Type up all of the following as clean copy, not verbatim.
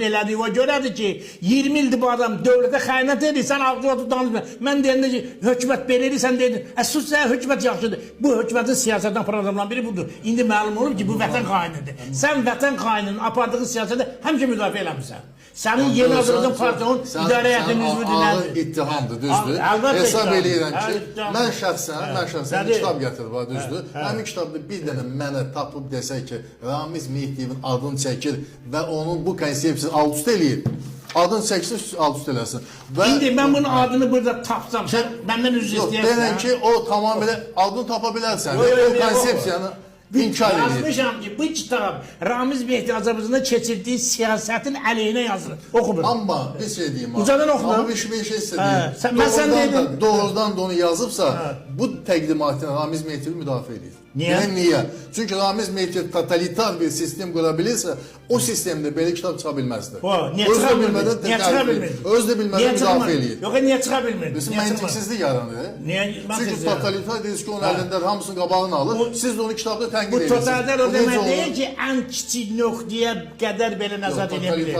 elədiyi o görədir ki, 20 ildir bu adam dövlətə xəyanət edir, sən ağzına danışma. Mən deyəndə ki, hökumət belə edir, sən dedin, sus sən, hökumət yaxşıdır. Bu hökumətin siyasətdən proqramlarından biri budur. İndi məlum olur ki, bu vətən xainidir. Sən vətən xaininin apardığı siyasətə həmişə müdafiə eləmirsən. Sənin Yeni Azərbaycan Partiyasının idarə heyətinin üzvü dinlədir. İttihamdır, düzdür. Hesab eləyirəm ki, mən şəxsən kitab gətirib, düzdür. Həmin kitabda bir dənə mənə tapıb desək ki, Ramiz Mehdiyevin adını çəkir və onun bu konsepsiyasını alt-üst eləyir. Adını çəksin, alt-üst eləsin. İndi mən bunun adını burada tapsam, sən məndən üzr istəyərsən. Denən ki, o tamamilə adını tapa bilərsən. O konsepsiyanı İnkar edir. Yazmışam ki, bu kitab Ramiz Mehdi Azərbaycanda keçirdiyi siyasətin əleyhinə yazılır. Oxumur. Amma bir şey deyim. Ucadan oxu. Amma bir şey istəyim. Doğrudan da onu yazıbsa, bu təqdimatını Ramiz Mehdi müdafiə edir. Niyə? Çünki Ramiz Mehdi totalitar bir sistem qura bilirsə, o sistemdə belə kitab çıxa bilməzdir. Niyə çıxa bilmir? Öz də bilmədən müdafiə edir. Yox, niyə çıxa bilmir? Məntiqsizlik yaranır. Çünki totalitar dediniz ki, onun əlindən hamısının qabağını alır. Siz də onu kitabda tənqid edirsiniz. Bu totalitar o demək deyil ki, ən kiçik nöqtəyə qədər belə nəzarət edə bilir.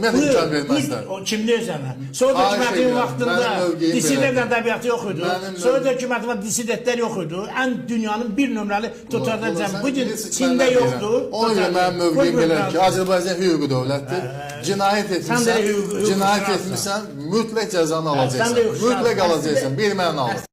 Mən imkan verməzlər. Kim deyir sənə? Sovet hökumətin vaxtında dissident ədəbiyyatı yox idi. Sovet hökumətində dissidentlər yox idi. Ən dünyanın bir nömrəli totalitar bu gün Çində yoxdur. Ona görə mənim mövqeyim belədir ki, Azərbaycan hüquqi dövlətdir. Cinayət etmişsən, mütləq cəzanı alacaqsan. Mütləq alacaqsan. Bir mənə al.